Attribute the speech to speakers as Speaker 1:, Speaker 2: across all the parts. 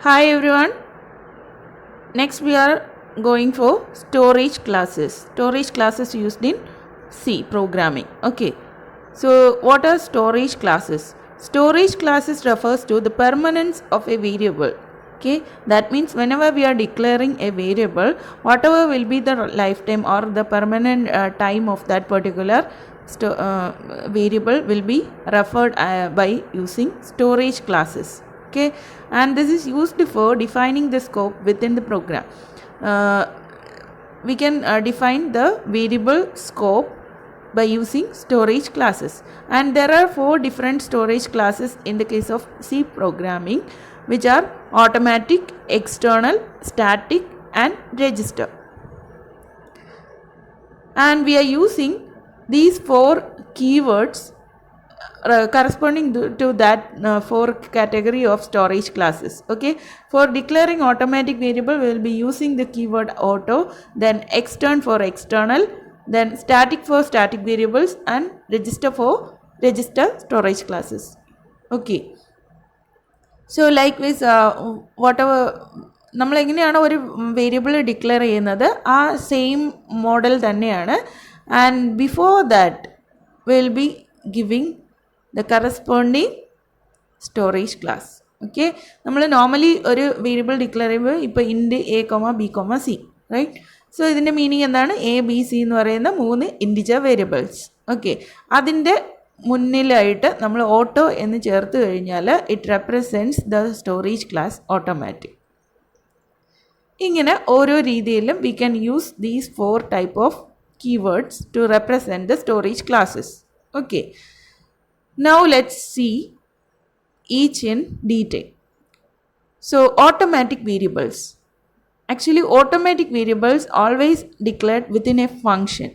Speaker 1: Hi everyone. Next we are going for storage classes. Storage classes used in C programming. Okay. So what are storage classes? Storage classes refers to the permanence of a variable. Okay. That means whenever we are declaring a variable, whatever will be the lifetime or the permanent time of that particular variable will be referred by using storage classes. Okay, and this is used for defining the scope within the program. We can define the variable scope by using storage classes, and there are 4 different storage classes in the case of C programming, which are automatic, external, static and register. And we are using these 4 keywords corresponding to that 4 category of storage classes. Okay, for declaring automatic variable we will be using the keyword auto, then extern for external, then static for static variables and register for register storage classes. Okay, so likewise whatever നമ്മൾ എങ്ങനെയാണ് ഒരു variable declare ചെയ്യുന്നത് ആ same model തന്നെയാണ്. And before that will be giving the corresponding storage class. Okay, നമ്മൾ normally ഒരു variable declare ചെയ്യുമ്പോൾ ഇപ്പോൾ int A comma B comma C, right? So ഇതിൻ്റെ മീനിങ് എന്താണ്? എ ബി സി എന്ന് പറയുന്ന 3 ഇൻറ്റിജർ വേരിയബിൾസ്. ഓക്കെ, അതിൻ്റെ മുന്നിലായിട്ട് നമ്മൾ ഓട്ടോ എന്ന് ചേർത്ത് കഴിഞ്ഞാൽ it represents the storage class automatic. ഇങ്ങനെ ഓരോ രീതിയിലും we can use these 4 type of keywords to represent the storage classes. Okay, now let's see each in detail. So automatic variables. Actually automatic variables always declared within a function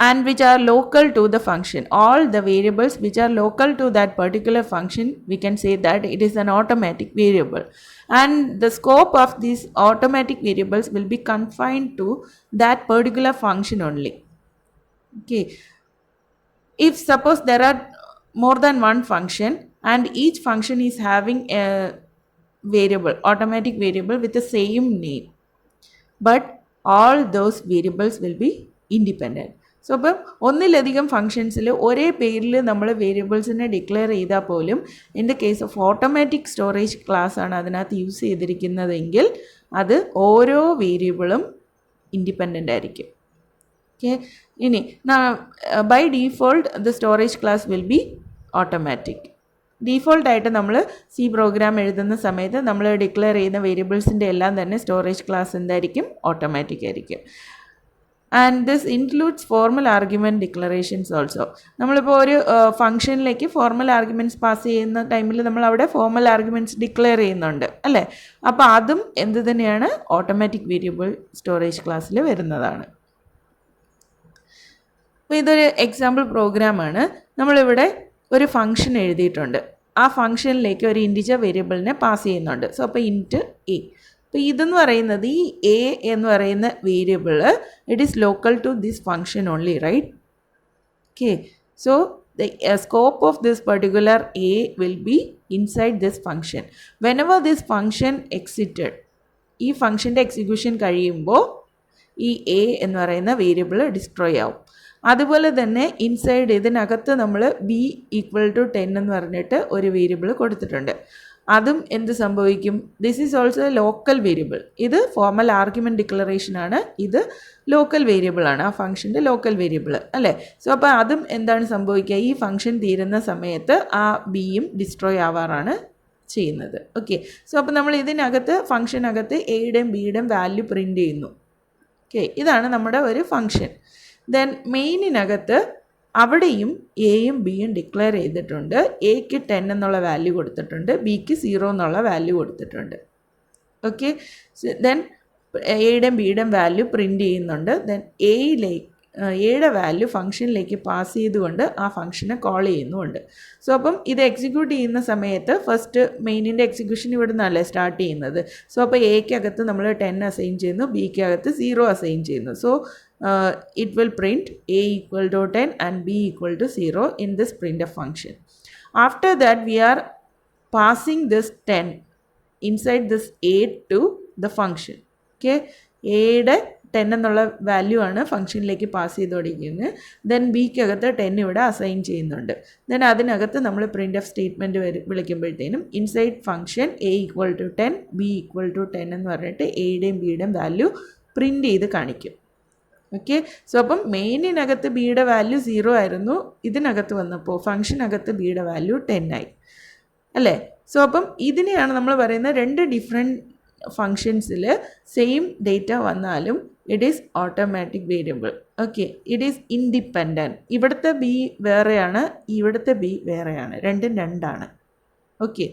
Speaker 1: and which are local to the function. All the variables which are local to that particular function, we can say that it is an automatic variable, and the scope of these automatic variables will be confined to that particular function only. Okay, if suppose there are more than one function and each function is having a variable, automatic variable with the same name, but all those variables will be independent. So അപ്പം ഒന്നിലധികം ഫങ്ഷൻസിൽ ഒരേ പേരിൽ നമ്മൾ വേരിയബിൾസിനെ declare ചെയ്താൽ പോലും in the case of automatic storage class ആണ് അതിനകത്ത് use ചെയ്തിരിക്കുന്നതെങ്കിൽ അത് ഓരോ വേരിയബിളും ഇൻഡിപെൻഡൻ്റ് ആയിരിക്കും. ഓക്കെ, ഇനി by default the storage class will be automatic. ഡീഫോൾട്ടായിട്ട് നമ്മൾ സി പ്രോഗ്രാം എഴുതുന്ന സമയത്ത് നമ്മൾ ഡിക്ലെയർ ചെയ്യുന്ന വേരിയബിൾസിൻ്റെ എല്ലാം തന്നെ സ്റ്റോറേജ് ക്ലാസ് എന്തായിരിക്കും? ഓട്ടോമാറ്റിക് ആയിരിക്കും. And this includes formal argument declarations also. നമ്മളിപ്പോൾ ഒരു ഫംഗ്ഷനിലേക്ക് ഫോർമൽ ആർഗ്യുമെൻറ്റ്സ് പാസ് ചെയ്യുന്ന ടൈമിൽ നമ്മൾ അവിടെ ഫോർമൽ ആർഗ്യുമെൻറ്റ്സ് ഡിക്ലെയർ ചെയ്യുന്നുണ്ട് അല്ലേ? അപ്പോൾ അതും എന്ത് തന്നെയാണ്? ഓട്ടോമാറ്റിക് വേരിയബിൾ സ്റ്റോറേജ് ക്ലാസ്സിൽ വരുന്നതാണ്. അപ്പോൾ ഇതൊരു എക്സാമ്പിൾ പ്രോഗ്രാമാണ്. നമ്മളിവിടെ ഒരു ഫംഗ്ഷൻ എഴുതിയിട്ടുണ്ട്. ആ ഫംഗ്ഷനിലേക്ക് ഒരു ഇൻറ്റിജർ വേരിയബിളിനെ പാസ് ചെയ്യുന്നുണ്ട്. സോ അപ്പോൾ ഇൻറ്റ് എ. അപ്പോൾ ഇതെന്ന് പറയുന്നത് ഈ എ എന്ന് പറയുന്ന variable it is local to this function only, right? Okay, so the scope of this particular a will be inside this function. Whenever this function exited, ഈ ഫംഗ്ഷൻ്റെ എക്സിക്യൂഷൻ കഴിയുമ്പോൾ ഈ എ എന്ന് പറയുന്ന വേരിയബിൾ ഡിസ്ട്രോയ് ആവും. അതുപോലെ തന്നെ ഇൻസൈഡ് ഇതിനകത്ത് നമ്മൾ ബി ഈക്വൽ ടു 10 എന്ന് പറഞ്ഞിട്ട് ഒരു വേരിയബിൾ കൊടുത്തിട്ടുണ്ട്. അതും എന്ത് സംഭവിക്കും? This is also local variable. ഇത് ഫോർമൽ ആർഗ്യുമെൻറ്റ് ഡിക്ലറേഷൻ ആണ്, ഇത് ലോക്കൽ വേരിയബിൾ ആണ്, ആ ഫംഗ്ഷൻ്റെ ലോക്കൽ വേരിയബിൾ അല്ലേ? സോ അപ്പോൾ അതും എന്താണ് സംഭവിക്കുക? ഈ ഫംഗ്ഷൻ തീരുന്ന സമയത്ത് ആ ബിയും ഡിസ്ട്രോയ് ആവാറാണ് ചെയ്യുന്നത്. ഓക്കെ, സോ അപ്പോൾ നമ്മൾ ഇതിനകത്ത് ഫംഗ്ഷനകത്ത് എയുടെയും ബിയുടെയും വാല്യൂ പ്രിൻ്റ് ചെയ്യുന്നു. ഓക്കെ, ഇതാണ് നമ്മുടെ ഒരു ഫംഗ്ഷൻ. ദെൻ മെയിനിനകത്ത് അവിടെയും എയും ബിയും ഡിക്ലെയർ ചെയ്തിട്ടുണ്ട്. എക്ക് 10 എന്നുള്ള വാല്യൂ കൊടുത്തിട്ടുണ്ട്, ബിക്ക് 0 എന്നുള്ള വാല്യൂ കൊടുത്തിട്ടുണ്ട്. ഓക്കെ, ദെൻ എയുടെയും ബിയുടെയും വാല്യൂ പ്രിൻ്റ് ചെയ്യുന്നുണ്ട്. ദെൻ എയുടെ വാല്യൂ ഫംഗ്ഷനിലേക്ക് പാസ് ചെയ്തുകൊണ്ട് ആ ഫംഗ്ഷനെ കോൾ ചെയ്യുന്നുമുണ്ട്. സോ അപ്പം ഇത് എക്സിക്യൂട്ട് ചെയ്യുന്ന സമയത്ത് ഫസ്റ്റ് മെയിനിൻ്റെ എക്സിക്യൂഷൻ ഇവിടെ നിന്നല്ലേ സ്റ്റാർട്ട് ചെയ്യുന്നത്. സോ അപ്പോൾ എക്കകത്ത് നമ്മൾ 10 അസൈൻ ചെയ്യുന്നു, ബിക്കകത്ത് 0 അസൈൻ ചെയ്യുന്നു. So it will print a equal to 10 and b equal to 0 in this printf function. After that we are passing this 10 inside this a to the function. Okay, എയുടെ 10 എന്നുള്ള value ആണ് ഫംഗ്ഷനിലേക്ക് pass ചെയ്തുകൊണ്ടിരിക്കുന്നത്. Then ബിക്കകത്ത് 10 ഇവിടെ assign ചെയ്യുന്നുണ്ട്. Then അതിനകത്ത് നമ്മൾ printf statement വിളിക്കുമ്പോഴത്തേനും inside function A equal to 10 B equal to 10 എന്ന് പറഞ്ഞിട്ട് എയുടെയും ബിയുടെയും വാല്യൂ പ്രിൻ്റ് ചെയ്ത് കാണിക്കും. ഓക്കെ, സോ അപ്പം മെയിനിനകത്ത് ബിയുടെ വാല്യൂ 0 ആയിരുന്നു, ഇതിനകത്ത് വന്നപ്പോൾ ഫംഗ്ഷനകത്ത് ബിയുടെ വാല്യൂ 10 ആയി അല്ലേ. സോ അപ്പം ഇതിനെയാണ് നമ്മൾ പറയുന്നത് 2 ഡിഫറെൻറ്റ് ഫങ്ഷൻസിൽ സെയിം ഡേറ്റ വന്നാലും it is automatic variable. Okay, it is independent. ഇവിടുത്തെ ബി വേറെയാണ്, ഇവിടുത്തെ ബി വേറെയാണ്, രണ്ടും രണ്ടാണ്. Okay,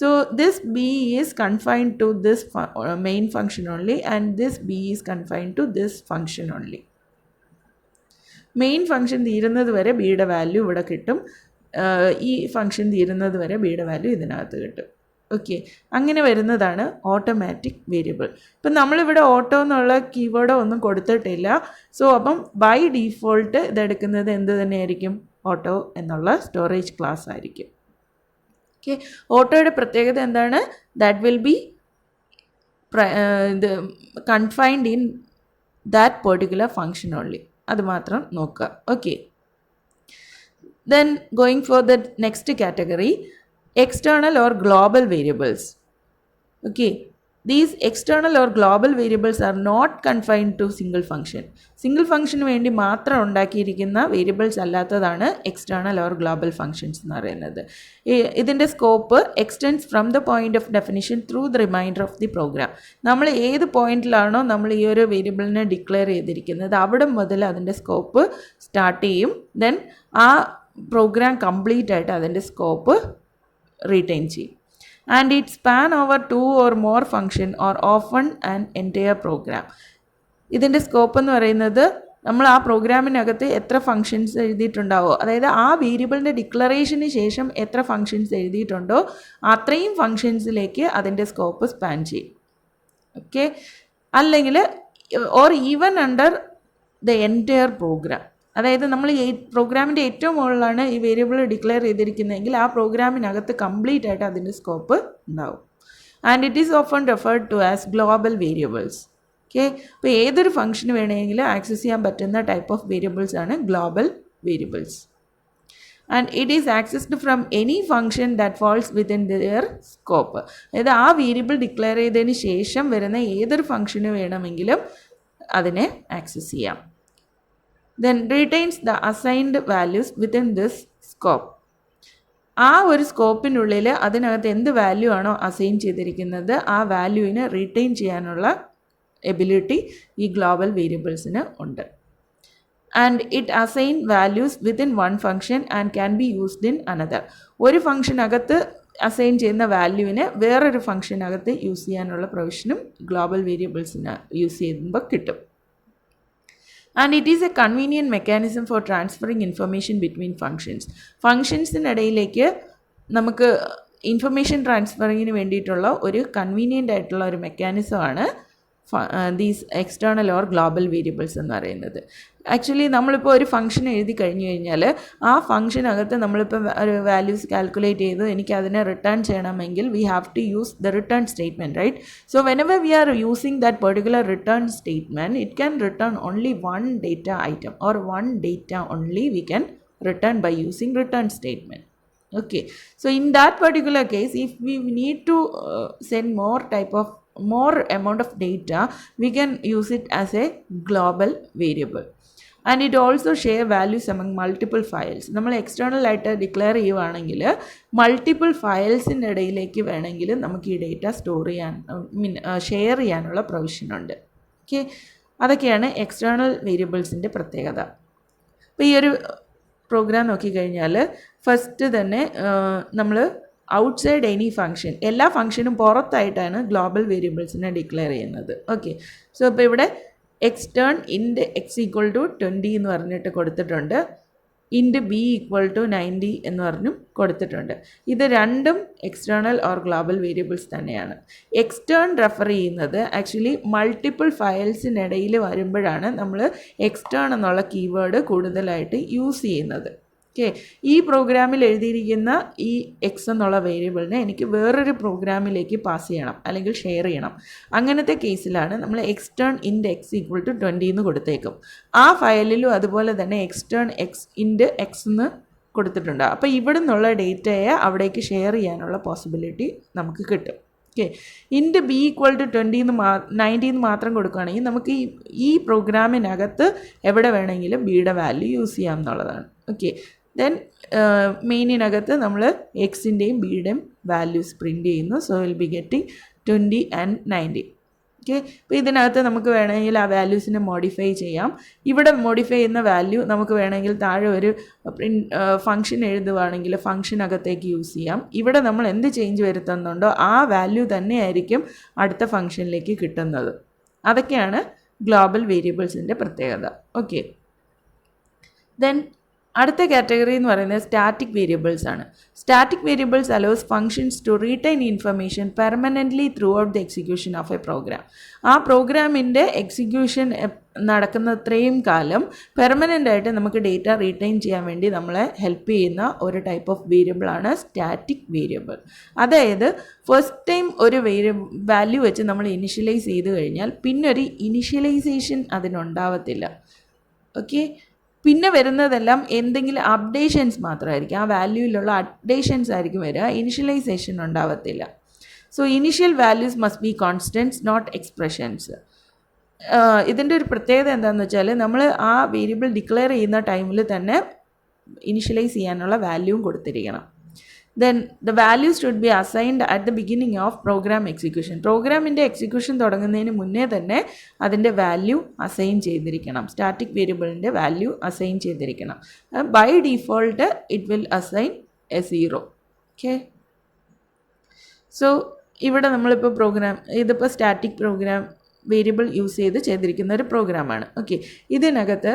Speaker 1: so this b is confined to this main function only and this b is confined to this function only. Main function തീരുന്നത് വരെ ബിയുടെ value ഇവിടെ കിട്ടും, ഈ ഫംഗ്ഷൻ തീരുന്നത് വരെ ബിയുടെ വാല്യൂ ഇതിനകത്ത് കിട്ടും. ഓക്കെ, അങ്ങനെ വരുന്നതാണ് ഓട്ടോമാറ്റിക് വേരിയബിൾ. ഇപ്പം നമ്മളിവിടെ ഓട്ടോ എന്നുള്ള കീവേഡോ ഒന്നും കൊടുത്തിട്ടില്ല. സോ അപ്പം ബൈ ഡീഫോൾട്ട് ഇതെടുക്കുന്നത് എന്ത് തന്നെയായിരിക്കും? ഓട്ടോ എന്നുള്ള സ്റ്റോറേജ് ക്ലാസ് ആയിരിക്കും. ഓക്കെ, ഓട്ടോയുടെ പ്രത്യേകത എന്താണ്? That will B confined in that particular function only. അത് മാത്രം നോക്കുക. Okay, then going for the next category, external or global variables. Okay, these external or global variables are not confined to single function. Single function വേണ്ടി മാത്രം ഉണ്ടാക്കിയിരിക്കുന്ന variables അല്ലാത്തതാണ് external or global functions എന്ന് പറയുന്നത്. ഇതിൻ്റെ scope extends from the point of definition through the reminder of the program. നമ്മൾ ഏത് പോയിന്റിലാണോ നമ്മൾ ഈ ഒരു വേരിയബിളിനെ ഡിക്ലെയർ ചെയ്തിരിക്കുന്നത് അവിടെ മുതൽ അതിൻ്റെ സ്കോപ്പ് സ്റ്റാർട്ട് ചെയ്യും. ദെൻ ആ പ്രോഗ്രാം കംപ്ലീറ്റ് ആയിട്ട് അതിൻ്റെ സ്കോപ്പ് retain ചെയ്യും. And it span over 2 or more function or often an entire program. ഇതിൻ്റെ സ്കോപ്പ് എന്ന് പറയുന്നത് നമ്മൾ ആ പ്രോഗ്രാമിനകത്ത് എത്ര ഫങ്ഷൻസ് എഴുതിയിട്ടുണ്ടാവോ, അതായത് ആ വേരിയബിളിൻ്റെ ഡിക്ലറേഷന് ശേഷം എത്ര ഫങ്ഷൻസ് എഴുതിയിട്ടുണ്ടോ അത്രയും ഫങ്ഷൻസിലേക്ക് അതിൻ്റെ സ്കോപ്പ് സ്പാൻ ചെയ്യും. ഓക്കെ, അല്ലെങ്കിൽ or even under the entire program. അതായത് നമ്മൾ ഈ പ്രോഗ്രാമിൻ്റെ ഏറ്റവും മുകളിലാണ് ഈ വേരിയബിൾ ഡിക്ലെയർ ചെയ്തിരിക്കുന്നതെങ്കിൽ ആ പ്രോഗ്രാമിനകത്ത് കംപ്ലീറ്റ് ആയിട്ട് അതിൻ്റെ സ്കോപ്പ് ഉണ്ടാവും. And it is often referred to as global variables. Okay, അപ്പോൾ ഏതൊരു ഫംഗ്ഷന് വേണമെങ്കിലും ആക്സസ് ചെയ്യാൻ പറ്റുന്ന ടൈപ്പ് ഓഫ് വേരിയബിൾസ് ആണ് global variables. And it is accessed from any function that falls within their scope. അതായത് ആ വേരിയബിൾ ഡിക്ലെയർ ചെയ്തതിന് ശേഷം വരുന്ന ഏതൊരു ഫംഗ്ഷന് വേണമെങ്കിലും അതിനെ ആക്സസ് ചെയ്യാം. Then retains the assigned values within this scope. ആ ഒരു സ്കോപ്പിനുള്ളിൽ അതിനകത്ത് എന്ത് വാല്യൂ ആണോ അസൈൻ ചെയ്തിരിക്കുന്നത് ആ വാല്യൂവിനെ റീറ്റെയിൻ ചെയ്യാനുള്ള എബിലിറ്റി ഈ ഗ്ലോബൽ വേരിയബിൾസിന് ഉണ്ട്. And it assign values within one function and can be used in another. ഒരു ഫംഗ്ഷനകത്ത് അസൈൻ ചെയ്യുന്ന വാല്യൂവിനെ വേറൊരു ഫംഗ്ഷനകത്ത് യൂസ് ചെയ്യാനുള്ള പ്രൊവിഷനും ഗ്ലോബൽ വേരിയബിൾസിന് യൂസ് ചെയ്യുമ്പോൾ കിട്ടും. And it is a convenient mechanism for transferring information between functions. ഫങ്ഷൻസിനിടയിലേക്ക് നമുക്ക് ഇൻഫർമേഷൻ ട്രാൻസ്ഫറിങ്ങിന് വേണ്ടിയിട്ടുള്ള ഒരു കൺവീനിയൻ്റ് ആയിട്ടുള്ള ഒരു മെക്കാനിസമാണ് these external or global variables എന്ന് പറയുന്നത്. ആക്ച്വലി നമ്മളിപ്പോൾ ഒരു ഫംഗ്ഷൻ എഴുതി കഴിഞ്ഞു കഴിഞ്ഞാൽ ആ ഫംഗ്ഷനകത്ത് നമ്മളിപ്പോൾ ഒരു വാല്യൂസ് കാൽക്കുലേറ്റ് ചെയ്ത് എനിക്ക് അതിനെ റിട്ടേൺ ചെയ്യണമെങ്കിൽ we have to use the return statement, right? So whenever we are using that particular return statement it can return only one data item or one data only we can return by using return statement. Okay, so in that particular case if we need to send more amount of data we can use it as a global variable. And it also share values among multiple files. നമ്മൾ external ആയിട്ട് declare ചെയ്യുവാണെങ്കിൽ multiple ഫയൽസിൻ്റെ ഇടയിലേക്ക് വേണമെങ്കിൽ നമുക്ക് ഈ data store ചെയ്യാൻ share ചെയ്യാനുള്ള പ്രൊവിഷനുണ്ട്. Okay, അതൊക്കെയാണ് എക്സ്റ്റേണൽ വേരിയബിൾസിൻ്റെ പ്രത്യേകത. അപ്പോൾ ഈ ഒരു പ്രോഗ്രാം നോക്കിക്കഴിഞ്ഞാൽ ഫസ്റ്റ് തന്നെ നമ്മൾ ഔട്ട്സൈഡ് എനി ഫംഗ്ഷൻ, എല്ലാ ഫംഗ്ഷനും പുറത്തായിട്ടാണ് ഗ്ലോബൽ വേരിയബിൾസിനെ ഡിക്ലെയർ ചെയ്യുന്നത്. ഓക്കെ, സോ ഇപ്പോൾ ഇവിടെ എക്സ്റ്റേൺ ഇൻറ്റ് എക്സ് ഈക്വൽ ടു 20 എന്ന് പറഞ്ഞിട്ട് കൊടുത്തിട്ടുണ്ട്, ഇൻറ്റ് ബി ഈക്വൽ ടു 90 എന്ന് പറഞ്ഞും കൊടുത്തിട്ടുണ്ട്. ഇത് രണ്ടും എക്സ്റ്റേണൽ ഓർ ഗ്ലോബൽ വേരിയബിൾസ് തന്നെയാണ്. എക്സ്റ്റേൺ റെഫർ ചെയ്യുന്നത് ആക്ച്വലി മൾട്ടിപ്പിൾ ഫയൽസിനിടയിൽ വരുമ്പോഴാണ് നമ്മൾ എക്സ്റ്റേൺ എന്നുള്ള കീവേഡ് കൂടുതലായിട്ട് യൂസ് ചെയ്യുന്നത്. ഓക്കെ, ഈ പ്രോഗ്രാമിൽ എഴുതിയിരിക്കുന്ന ഈ എക്സ് എന്നുള്ള വേരിയബിളിനെ എനിക്ക് വേറൊരു പ്രോഗ്രാമിലേക്ക് പാസ് ചെയ്യണം അല്ലെങ്കിൽ ഷെയർ ചെയ്യണം. അങ്ങനത്തെ കേസിലാണ് നമ്മൾ എക്സ്റ്റേൺ ഇൻറ്റ് എക്സ് ഈക്വൽ ടു 20 എന്ന് കൊടുത്തേക്കും. ആ ഫയലിലും അതുപോലെ തന്നെ എക്സ്റ്റേൺ എക്സ് ഇൻറ്റ് എക്സ് എന്ന് കൊടുത്തിട്ടുണ്ട്. അപ്പോൾ ഇവിടെ നിന്നുള്ള ഡേറ്റയെ അവിടേക്ക് ഷെയർ ചെയ്യാനുള്ള പോസിബിലിറ്റി നമുക്ക് കിട്ടും. ഓക്കെ, ഇൻറ്റ് ബി ഈക്വൽ ടു 90 മാത്രം കൊടുക്കുകയാണെങ്കിൽ നമുക്ക് ഈ പ്രോഗ്രാമിനകത്ത് എവിടെ വേണമെങ്കിലും ബിയുടെ വാല്യൂ യൂസ് ചെയ്യാം എന്നുള്ളതാണ്. ഓക്കെ, ദെൻ മെയിനിനകത്ത് നമ്മൾ എക്സിൻ്റെയും ബിയുടെയും വാല്യൂസ് പ്രിൻറ്റ് ചെയ്യുന്നു. So will be getting 20 and 90. Okay, അപ്പോൾ ഇതിനകത്ത് നമുക്ക് വേണമെങ്കിൽ ആ വാല്യൂസിനെ മോഡിഫൈ ചെയ്യാം. ഇവിടെ മോഡിഫൈ ചെയ്യുന്ന വാല്യൂ നമുക്ക് വേണമെങ്കിൽ താഴെ ഒരു ഫംഗ്ഷൻ എഴുതുകയാണെങ്കിൽ ഫംഗ്ഷനകത്തേക്ക് യൂസ് ചെയ്യാം. ഇവിടെ നമ്മൾ എന്ത് ചേഞ്ച് വരുത്തുന്നുണ്ടോ ആ വാല്യൂ തന്നെയായിരിക്കും അടുത്ത ഫംഗ്ഷനിലേക്ക് കിട്ടുന്നത്. അതൊക്കെയാണ് ഗ്ലോബൽ വേരിയബിൾസിൻ്റെ പ്രത്യേകത. ഓക്കെ, ദെൻ അടുത്ത കാറ്റഗറി എന്ന് പറയുന്നത് സ്റ്റാറ്റിക് വേരിയബിൾസ് ആണ്. Static variables allows functions to retain information permanently throughout the execution of a program. ആ പ്രോഗ്രാമിൻ്റെ എക്സിക്യൂഷൻ നടക്കുന്നത്രയും കാലം പെർമനൻ്റ് ആയിട്ട് നമുക്ക് ഡേറ്റ റീറ്റെയിൻ ചെയ്യാൻ വേണ്ടി നമ്മളെ ഹെൽപ്പ് ചെയ്യുന്ന ഒരു ടൈപ്പ് ഓഫ് വേരിയബിളാണ് സ്റ്റാറ്റിക് വേരിയബിൾ. അതായത് ഫസ്റ്റ് ടൈം ഒരു വാല്യൂ വെച്ച് നമ്മൾ ഇനിഷ്യലൈസ് ചെയ്ത് കഴിഞ്ഞാൽ പിന്നൊരു ഇനിഷ്യലൈസേഷൻ അതിനുണ്ടാവത്തില്ല. ഓക്കെ, പിന്നെ വരുന്നതെല്ലാം എന്തെങ്കിലും അപ്ഡേഷൻസ് മാത്രമായിരിക്കും. ആ വാല്യൂയിലുള്ള അപ്ഡേഷൻസ് ആയിരിക്കും വരിക, ഇനിഷ്യലൈസേഷൻ ഉണ്ടാവത്തില്ല. So initial values must be constants not expressions. ഇതിൻ്റെ ഒരു പ്രത്യേകത എന്താണെന്ന് വെച്ചാൽ നമ്മൾ ആ വേരിയബിൾ ഡിക്ലെയർ ചെയ്യുന്ന ടൈമിൽ തന്നെ ഇനിഷ്യലൈസ് ചെയ്യാനുള്ള വാല്യൂവും കൊടുത്തിരിക്കണം. then the values should be assigned at the beginning of program execution. പ്രോഗ്രാമിൻ്റെ എക്സിക്യൂഷൻ തുടങ്ങുന്നതിന് മുന്നേ തന്നെ അതിൻ്റെ വാല്യൂ അസൈൻ ചെയ്തിരിക്കണം. സ്റ്റാറ്റിക് വേരിയബിളിൻ്റെ വാല്യൂ അസൈൻ ചെയ്തിരിക്കണം. By default it will assign a 0. Okay, so ഇവിടെ നമ്മളിപ്പോൾ ഇതിപ്പോൾ സ്റ്റാറ്റിക് പ്രോഗ്രാം വേരിയബിൾ യൂസ് ചെയ്തിരിക്കുന്ന ഒരു പ്രോഗ്രാമാണ്. ഓക്കെ, ഇതിനകത്ത്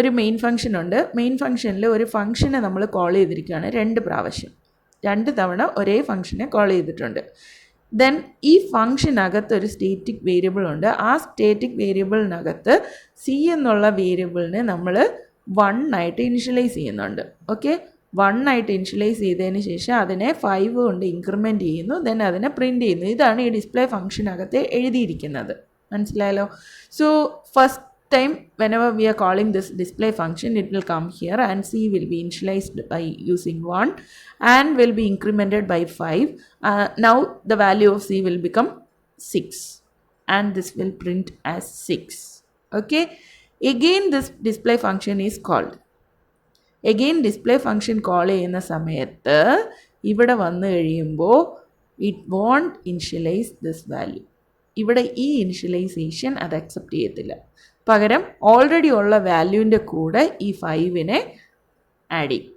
Speaker 1: ഒരു മെയിൻ ഫംഗ്ഷൻ ഉണ്ട്. മെയിൻ ഫംഗ്ഷനിൽ ഒരു ഫംഗ്ഷനെ നമ്മൾ കോൾ ചെയ്തിരിക്കുകയാണ് 2 പ്രാവശ്യം. 2 തവണ ഒരേ ഫംഗ്ഷനെ കോൾ ചെയ്തിട്ടുണ്ട്. ദെൻ ഈ ഫംഗ്ഷനകത്ത് ഒരു സ്റ്റേറ്റിക് വേരിയബിൾ ഉണ്ട്. ആ സ്റ്റേറ്റിക് വേരിയബിളിനകത്ത് സി എന്നുള്ള വേരിയബിളിനെ നമ്മൾ 1 ആയിട്ട് ഇനിഷ്യലൈസ് ചെയ്യുന്നുണ്ട്. ഓക്കെ, 1 ആയിട്ട് ഇനിഷ്യലൈസ് ചെയ്തതിന് ശേഷം അതിനെ 5 കൊണ്ട് ഇൻക്രിമെൻറ്റ് ചെയ്യുന്നു. ദെൻ അതിനെ പ്രിൻറ്റ് ചെയ്യുന്നു. ഇതാണ് ഈ ഡിസ്പ്ലേ ഫംഗ്ഷനകത്ത് എഴുതിയിരിക്കുന്നത്. മനസ്സിലായല്ലോ? So first time whenever we are calling this display function, it will come here and c will be initialized by using 1 and will be incremented by 5. Now the value of c will become 6 and this will print as 6. Okay, again this display function is called. Again display function call ചെയ്യുന്ന സമയത്ത് ഇവിടെ വന്നു കഴിയുമ്പോൾ it won't initialize this value. ഇവിടെ ഈ initialisation അത് accept ചെയ്യത്തില്ല. പകരം ഓൾറെഡി ഉള്ള വാല്യൂവിൻ്റെ കൂടെ ഈ 5നെ ആഡ് ചെയ്യും.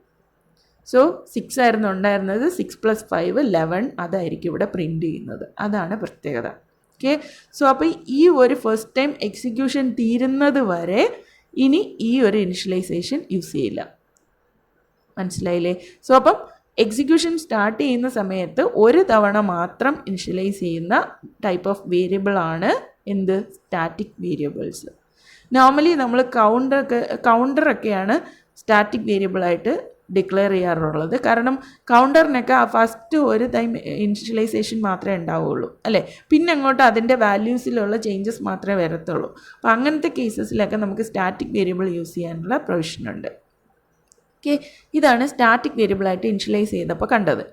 Speaker 1: സോ 6 ആയിരുന്നു ഉണ്ടായിരുന്നത്, 6 + 5 11 അതായിരിക്കും ഇവിടെ പ്രിൻറ്റ് ചെയ്യുന്നത്. അതാണ് പ്രത്യേകത. ഓക്കെ, സോ അപ്പോൾ ഈ ഒരു ഫസ്റ്റ് ടൈം എക്സിക്യൂഷൻ തീരുന്നത് വരെ ഇനി ഈ ഒരു ഇനിഷ്യലൈസേഷൻ യൂസ് ചെയ്യില്ല. മനസ്സിലായില്ലേ? സോ അപ്പം എക്സിക്യൂഷൻ സ്റ്റാർട്ട് ചെയ്യുന്ന സമയത്ത് ഒരു തവണ മാത്രം ഇനിഷ്യലൈസ് ചെയ്യുന്ന ടൈപ്പ് ഓഫ് വേരിയബിളാണ് എന്ത്? Static variables. നോർമലി നമ്മൾ കൗണ്ടറൊക്കെയാണ് സ്റ്റാറ്റിക് വേരിയബിളായിട്ട് ഡിക്ലെയർ ചെയ്യാറുള്ളത്. കാരണം കൗണ്ടറിനൊക്കെ ഫസ്റ്റ് ഒരു ടൈം ഇനിഷ്യലൈസേഷൻ മാത്രമേ ഉണ്ടാവുള്ളൂ, അല്ലേ? പിന്നെ അങ്ങോട്ട് അതിൻ്റെ വാല്യൂസിലുള്ള ചേഞ്ചസ് മാത്രമേ വരത്തുള്ളൂ. അപ്പോൾ അങ്ങനത്തെ കേസസിലൊക്കെ നമുക്ക് സ്റ്റാറ്റിക് വേരിയബിൾ യൂസ് ചെയ്യാനുള്ള പ്രൊവിഷനുണ്ട്. ഓക്കെ, ഇതാണ് സ്റ്റാറ്റിക് വേരിയബിളായിട്ട് ഇനിഷ്യലൈസ് ചെയ്തപ്പോൾ കണ്ടത്.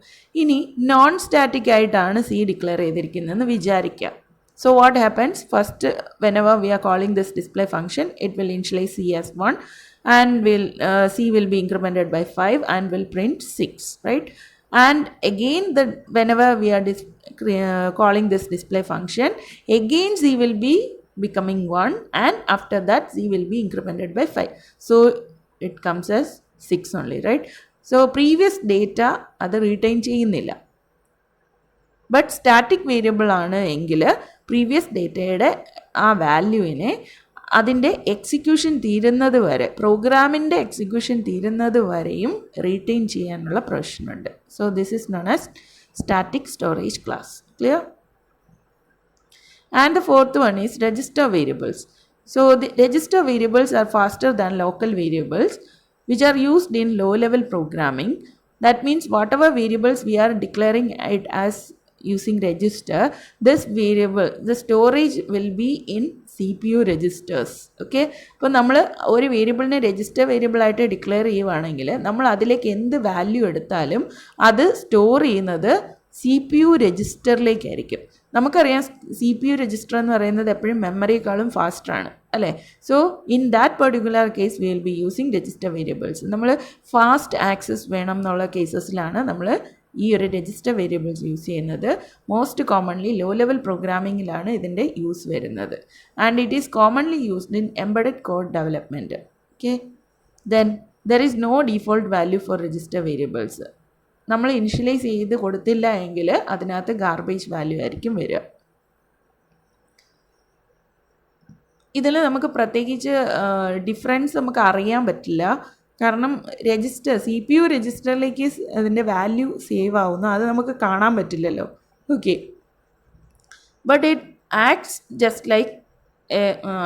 Speaker 1: ഇനി നോൺ സ്റ്റാറ്റിക് ആയിട്ടാണ് സി ഡിക്ലെയർ ചെയ്തിരിക്കുന്നതെന്ന് വിചാരിക്കുക. So what happens? First, whenever we are calling this display function, it will initialize c as 1 and c will be incremented by 5 and will print 6, right? And again, whenever we are calling this display function, again c will be becoming 1 and after that c will be incremented by 5. So it comes as 6 only, right? So previous data അത് retain ചെയ്യുന്നില്ല. But static variable ആണ് എങ്കിൽ previous ഡേറ്റയുടെ ആ വാല്യൂവിനെ അതിൻ്റെ execution തീരുന്നത് വരെ, പ്രോഗ്രാമിൻ്റെ എക്സിക്യൂഷൻ തീരുന്നത് വരെയും റീറ്റെയിൻ ചെയ്യാനുള്ള പ്രൊവിഷനുണ്ട്. So this is known as static storage class. Clear? And the fourth one is register variables. So the register variables are faster than local variables. which are used in low level programming. That means whatever variables we are declaring it as using register, this variable, the storage will be in CPU registers. Okay, അപ്പോൾ നമ്മൾ ഒരു വേരിയബിളിനെ register variable ആയിട്ട് declare ചെയ്യുവാണെങ്കിൽ നമ്മൾ അതിലേക്ക് എന്ത് value എടുത്താലും അത് സ്റ്റോർ ചെയ്യുന്നത് CPU രജിസ്റ്ററിലേക്കായിരിക്കും. നമുക്കറിയാം CPU രജിസ്റ്റർ എന്ന് പറയുന്നത് എപ്പോഴും മെമ്മറിയേക്കാളും ഫാസ്റ്ററാണ് അല്ലേ. So in that particular case we will be using register variables. നമ്മൾ ഫാസ്റ്റ് ആക്സസ് വേണം എന്നുള്ള കേസസിലാണ് നമ്മൾ ഈ ഒരു രജിസ്റ്റർ വേരിയബിൾസ് യൂസ് ചെയ്യുന്നത്. മോസ്റ്റ് കോമൺലി ലോ ലെവൽ പ്രോഗ്രാമിങ്ങിലാണ് ഇതിൻ്റെ യൂസ് വരുന്നത്. And it is commonly used in embedded code development. Okay, then there is no default value for register variables. നമ്മൾ ഇനിഷ്യലൈസ് ചെയ്ത് കൊടുത്തില്ല എങ്കിൽ അതിനകത്ത് ഗാർബേജ് വാല്യൂ ആയിരിക്കും വരിക. ഇതിൽ നമുക്ക് പ്രത്യേകിച്ച് ഡിഫറൻസ് നമുക്ക് അറിയാൻ പറ്റില്ല. കാരണം രജിസ്റ്റർ CPU രജിസ്റ്ററിലേക്ക് അതിൻ്റെ വാല്യൂ സേവ് ആവുന്നു, അത് നമുക്ക് കാണാൻ പറ്റില്ലല്ലോ. Okay, but it acts just like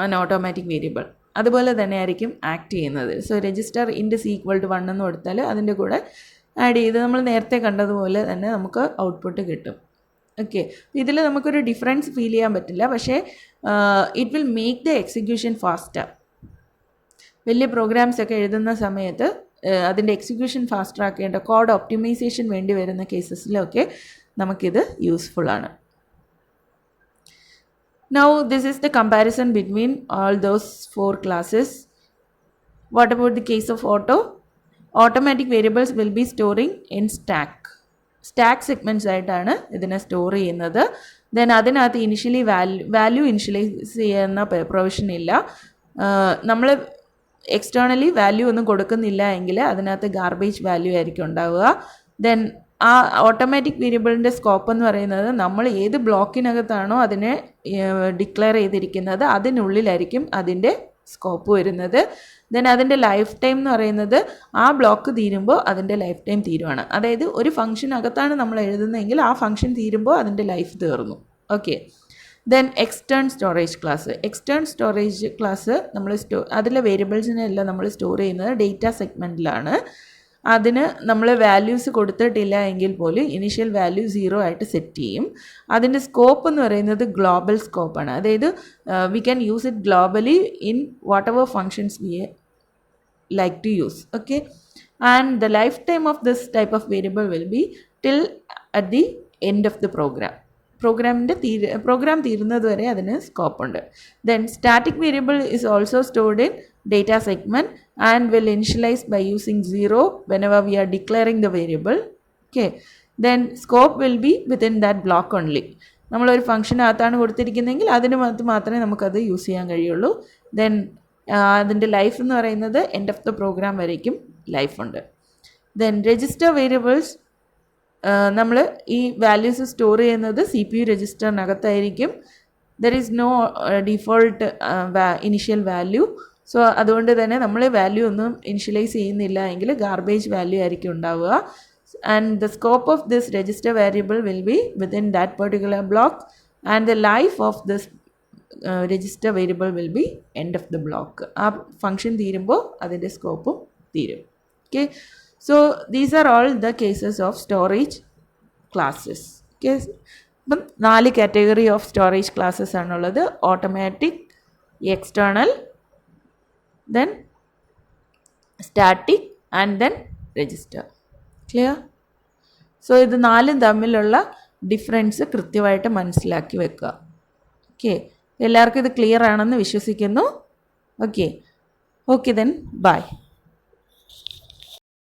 Speaker 1: an automatic variable. അതുപോലെ തന്നെ ആയിരിക്കും ആക്ട് ചെയ്യുന്നത്. സോ രജിസ്റ്റർ ഇൻഡ് =1 എന്ന് കൊടുത്താൽ അതിൻ്റെ കൂടെ ആഡ് ചെയ്ത് നമ്മൾ നേരത്തെ കണ്ടതുപോലെ തന്നെ നമുക്ക് ഔട്ട്പുട്ട് കിട്ടും. ഓക്കെ, ഇതിൽ നമുക്കൊരു ഡിഫറൻസ് ഫീൽ ചെയ്യാൻ പറ്റില്ല, പക്ഷേ it will make the execution faster. വലിയ പ്രോഗ്രാംസ് ഒക്കെ എഴുതുന്ന സമയത്ത് അതിൻ്റെ എക്സിക്യൂഷൻ ഫാസ്റ്റർ ആക്കേണ്ട കോഡ് ഒപ്റ്റിമൈസേഷൻ വേണ്ടി വരുന്ന കേസസിലൊക്കെ നമുക്കിത് യൂസ്ഫുള്ളാണ്. Now this is the comparison between all those 4 classes. What about the case of auto? Automatic variables will be storing in stack segments ആയിട്ടാണ് ഇതിനെ സ്റ്റോർ ചെയ്യുന്നത്. ദെൻ അതിനകത്ത് ഇനിഷ്യലി വാല്യൂ ഇനിഷ്യലൈസ് ചെയ്യുന്ന provision ഇല്ല. നമ്മൾ എക്സ്റ്റേണലി വാല്യൂ ഒന്നും കൊടുക്കുന്നില്ല എങ്കിൽ അതിനകത്ത് ഗാർബേജ് വാല്യൂ ആയിരിക്കും ഉണ്ടാവുക. ദെൻ ആ ഓട്ടോമാറ്റിക് വേരിയബിളിൻ്റെ സ്കോപ്പ് എന്ന് പറയുന്നത് നമ്മൾ ഏത് ബ്ലോക്കിനകത്താണോ അതിനെ ഡിക്ലെയർ ചെയ്തിരിക്കുന്നത് അതിനുള്ളിലായിരിക്കും അതിൻ്റെ സ്കോപ്പ് വരുന്നത്. ദെൻ അതിൻ്റെ ലൈഫ് ടൈം എന്ന് പറയുന്നത് ആ ബ്ലോക്ക് തീരുമ്പോൾ അതിൻ്റെ ലൈഫ് ടൈം തീരുവാണ്. അതായത് ഒരു ഫംഗ്ഷനകത്താണ് നമ്മൾ എഴുതുന്നതെങ്കിൽ ആ ഫംഗ്ഷൻ തീരുമ്പോൾ അതിൻ്റെ ലൈഫ് തീർന്നു. Okay, then extern storage class നമ്മൾ അതിലെ വേരിയബിൾസിനെല്ലാം നമ്മൾ സ്റ്റോർ ചെയ്യുന്നത് ഡേറ്റ സെഗ്മെൻറ്റിലാണ്. അതിന് നമ്മൾ വാല്യൂസ് കൊടുത്തിട്ടില്ല എങ്കിൽ പോലും ഇനീഷ്യൽ വാല്യൂ 0 ആയിട്ട് സെറ്റ് ചെയ്യും. അതിൻ്റെ സ്കോപ്പ് എന്ന് പറയുന്നത് ഗ്ലോബൽ സ്കോപ്പാണ്. അതായത് we can use it globally in whatever functions we like to use. Okay, and the lifetime of this type of variable will be till at the end of the program തീരുന്നത് വരെ അതിന് സ്കോപ്പുണ്ട്. Then static variable is also stored in data segment and will initialize by using 0 whenever we are declaring the variable. Okay, then scope will be within that block only. നമ്മളൊരു ഫംഗ്ഷനകത്താണ് കൊടുത്തിരിക്കുന്നതെങ്കിൽ അതിന് മാത്രമേ നമുക്കത് use ചെയ്യാൻ കഴിയുള്ളൂ. ദെൻ അതിൻ്റെ life എന്ന് പറയുന്നത് end of the programme വരേക്കും ലൈഫുണ്ട്. ദെൻ രജിസ്റ്റർ വേരിയബിൾസ് നമ്മൾ ഈ വാല്യൂസ് സ്റ്റോർ ചെയ്യുന്നത് CPU രജിസ്റ്ററിനകത്തായിരിക്കും. There is no default initial value. So അതുകൊണ്ട് തന്നെ നമ്മൾ വാല്യൂ ഒന്നും ഇനിഷ്യലൈസ് ചെയ്യുന്നില്ല എങ്കിൽ ഗാർബേജ് വാല്യൂ ആയിരിക്കും ഉണ്ടാവുക. And the scope of this register variable will B within that particular block and the life of this register variable will B end of the block. ആ function തീരുമ്പോൾ അതിൻ്റെ സ്കോപ്പും തീരും. Okay, so these are all the cases of storage classes. Okay, അപ്പം 4 category of storage classes ആണുള്ളത്. Automatic, external, then static and then register. Clear? So ഇത് 4 തമ്മിലുള്ള difference കൃത്യമായിട്ട് മനസ്സിലാക്കി വെക്കുക. ഓക്കെ, എല്ലാവർക്കും ഇത് ക്ലിയർ ആണെന്ന് വിശ്വസിക്കുന്നു. Okay, then bye.